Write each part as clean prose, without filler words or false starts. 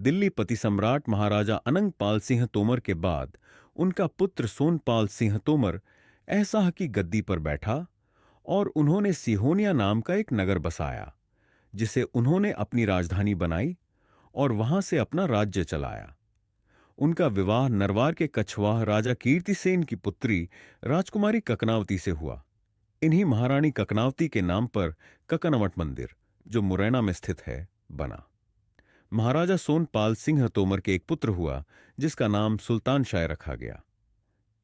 दिल्ली पति सम्राट महाराजा अनंगपाल सिंह तोमर के बाद उनका पुत्र सोनपाल सिंह तोमर ऐसाह की गद्दी पर बैठा और उन्होंने सिहोनिया नाम का एक नगर बसाया, जिसे उन्होंने अपनी राजधानी बनाई और वहां से अपना राज्य चलाया। उनका विवाह नरवार के कछवाह राजा कीर्तिसेन की पुत्री राजकुमारी ककनावती से हुआ। इन्हीं महारानी ककनावती के नाम पर ककनवट मंदिर, जो मुरैना में स्थित है, बना। महाराजा सोनपाल सिंह तोमर के एक पुत्र हुआ, जिसका नाम सुल्तान शाह रखा गया।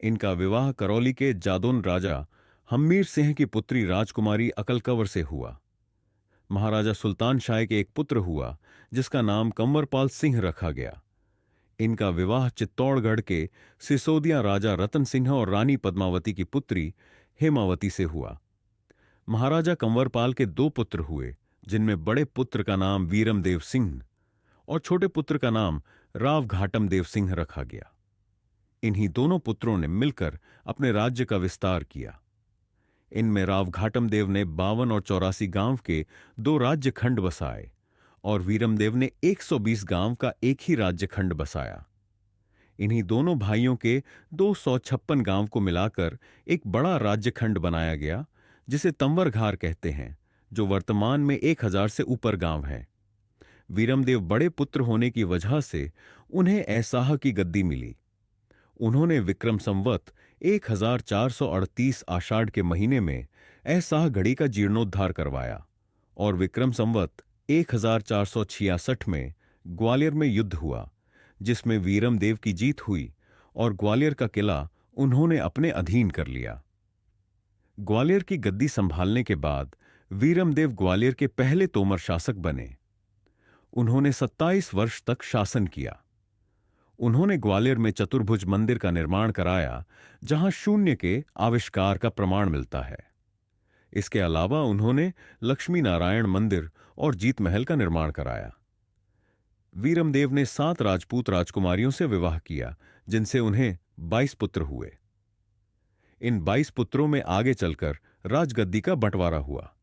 इनका विवाह करौली के जादौन राजा हम्मीर सिंह की पुत्री राजकुमारी अकलकवर से हुआ। महाराजा सुल्तान शाह के एक पुत्र हुआ, जिसका नाम कंवरपाल सिंह रखा गया। इनका विवाह चित्तौड़गढ़ के सिसोदिया राजा रतन सिंह और रानी पद्मावती की पुत्री हेमावती से हुआ। महाराजा कंवरपाल के दो पुत्र हुए, जिनमें बड़े पुत्र का नाम वीरमदेव सिंह और छोटे पुत्र का नाम राव घाटम देव सिंह रखा गया। इन्हीं दोनों पुत्रों ने मिलकर अपने राज्य का विस्तार किया। इनमें राव घाटम देव ने 52 और 84 गांव के 2 राज्य खंड बसाए और वीरमदेव ने 120 गांव का एक ही राज्य खंड बसाया। इन्हीं दोनों भाइयों के 256 गांव को मिलाकर एक बड़ा राज्य खंड बनाया गया, जिसे तंवरघार कहते हैं, जो वर्तमान में 1000 से ऊपर गांव हैं। वीरमदेव बड़े पुत्र होने की वजह से उन्हें ऐसाह की गद्दी मिली। उन्होंने विक्रम संवत 1438 आषाढ़ के महीने में ऐसाह गढ़ी का जीर्णोद्धार करवाया और विक्रम संवत 1466 में ग्वालियर में युद्ध हुआ, जिसमें वीरमदेव की जीत हुई और ग्वालियर का किला उन्होंने अपने अधीन कर लिया। ग्वालियर की गद्दी संभालने के बाद वीरमदेव ग्वालियर के पहले तोमर शासक बने। उन्होंने 27 वर्ष तक शासन किया। उन्होंने ग्वालियर में चतुर्भुज मंदिर का निर्माण कराया, जहां शून्य के आविष्कार का प्रमाण मिलता है। इसके अलावा उन्होंने लक्ष्मी नारायण मंदिर और जीत महल का निर्माण कराया। वीरमदेव ने 7 राजपूत राजकुमारियों से विवाह किया, जिनसे उन्हें 22 पुत्र हुए। इन 22 पुत्रों में आगे चलकर राजगद्दी का बंटवारा हुआ।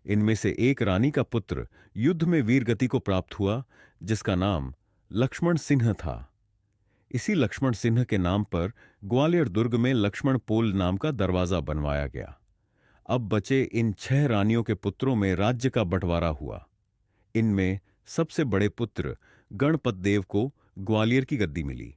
इनमें से एक रानी का पुत्र युद्ध में वीरगति को प्राप्त हुआ, जिसका नाम लक्ष्मण सिंह था। इसी लक्ष्मण सिंह के नाम पर ग्वालियर दुर्ग में लक्ष्मण पोल नाम का दरवाजा बनवाया गया। अब बचे इन 6 रानियों के पुत्रों में राज्य का बंटवारा हुआ। इनमें सबसे बड़े पुत्र गणपत देव को ग्वालियर की गद्दी मिली।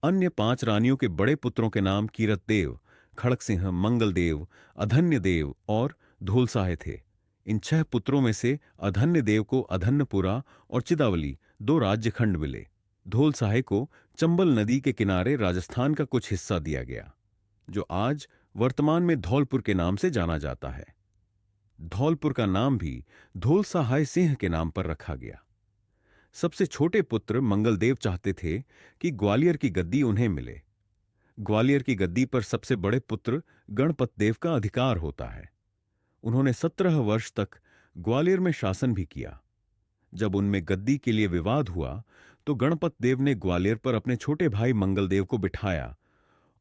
अन्य 5 रानियों के बड़े पुत्रों के नाम कीरत देव, खड़क सिंह, मंगल देव, अधन्य देव और धोलसाहे थे। इन 6 पुत्रों में से अधन्य देव को अधन्यपुरा और चिदावली 2 राज्य खंड मिले। धोलसाहे को चंबल नदी के किनारे राजस्थान का कुछ हिस्सा दिया गया, जो आज वर्तमान में धौलपुर के नाम से जाना जाता है। धौलपुर का नाम भी धोलसाहाय सिंह के नाम पर रखा गया। सबसे छोटे पुत्र मंगलदेव चाहते थे कि ग्वालियर की गद्दी उन्हें मिले। ग्वालियर की गद्दी पर सबसे बड़े पुत्र गणपत देव का अधिकार होता है। उन्होंने 17 वर्ष तक ग्वालियर में शासन भी किया। जब उनमें गद्दी के लिए विवाद हुआ, तो गणपत देव ने ग्वालियर पर अपने छोटे भाई मंगलदेव को बिठाया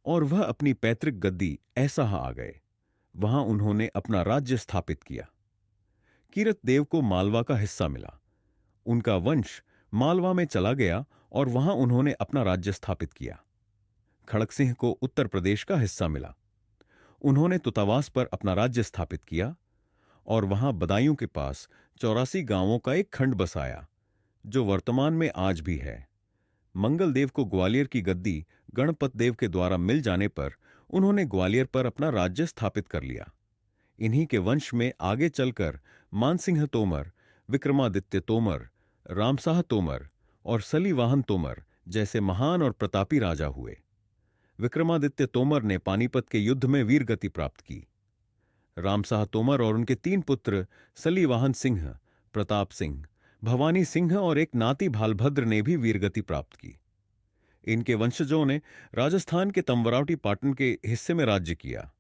और वह अपनी पैतृक गद्दी ऐसाह आ गए। वहां उन्होंने अपना राज्य स्थापित किया। कीरत देव को मालवा का हिस्सा मिला। उनका वंश मालवा में चला गया और वहां उन्होंने अपना राज्य स्थापित किया। खड़क सिंह को उत्तर प्रदेश का हिस्सा मिला। उन्होंने तुतावास पर अपना राज्य स्थापित किया और वहां बदायूं के पास 84 गांवों का एक खंड बसाया, जो वर्तमान में आज भी है। मंगलदेव को ग्वालियर की गद्दी गणपत देव के द्वारा मिल जाने पर उन्होंने ग्वालियर पर अपना राज्य स्थापित कर लिया। इन्हीं के वंश में आगे चलकर मानसिंह तोमर, विक्रमादित्य तोमर, रामसाह तोमर और सलीवाहन तोमर जैसे महान और प्रतापी राजा हुए। विक्रमादित्य तोमर ने पानीपत के युद्ध में वीरगति प्राप्त की। रामसाह तोमर और उनके 3 पुत्र सलीवाहन सिंह, प्रताप सिंह, भवानी सिंह और एक नाती भालभद्र ने भी वीरगति प्राप्त की। इनके वंशजों ने राजस्थान के तंवरावटी पाटन के हिस्से में राज्य किया,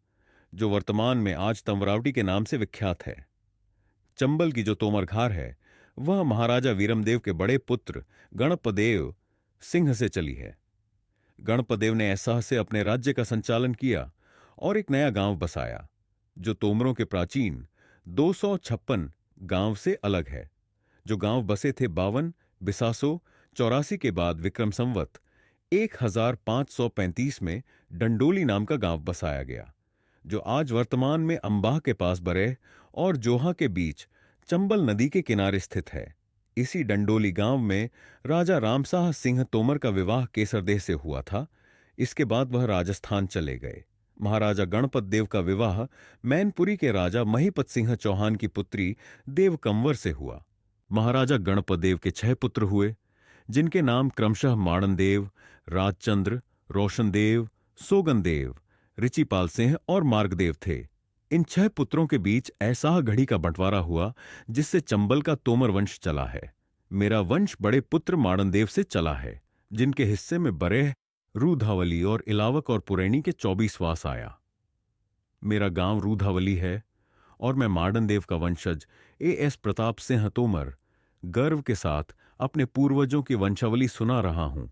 जो वर्तमान में आज तंवरावटी के नाम से विख्यात है। चंबल की जो तोमरघार है, वह महाराजा वीरमदेव के बड़े पुत्र गणपदेव सिंह से चली है। गणपदेव ने ऐसाह से अपने राज्य का संचालन किया और एक नया गांव बसाया, जो तोमरों के प्राचीन 256 गांव से अलग है। जो गांव बसे थे 52, बिसासो, 1484 के बाद विक्रम संवत 1535 में डंडोली नाम का गांव बसाया गया, जो आज वर्तमान में अंबाह के पास बरेह और जोहा के बीच चंबल नदी के किनारे स्थित है। इसी डंडोली गांव में राजा रामसाह सिंह तोमर का विवाह केसरदेह से हुआ था। इसके बाद वह राजस्थान चले गए। महाराजा गणपत देव का विवाह मैनपुरी के राजा महीपत सिंह चौहान की पुत्री देव कंवर से हुआ। महाराजा गणपत देव के 6 पुत्र हुए, जिनके नाम क्रमशः माड़नदेव, राजचंद्र, रोशनदेव, सोगनदेव, ऋचिपाल सिंह और मार्गदेव थे। इन 6 पुत्रों के बीच ऐसाह घड़ी का बंटवारा हुआ, जिससे चंबल का तोमर वंश चला है। मेरा वंश बड़े पुत्र माड़नदेव से चला है, जिनके हिस्से में बरेह, रूधावली और इलावक और पुरैनी के 24 वास आया। मेरा गांव रूधावली है और मैं माड़नदेव का वंशज A.S. प्रताप सिंह तोमर गर्व के साथ अपने पूर्वजों की वंशावली सुना रहा हूं।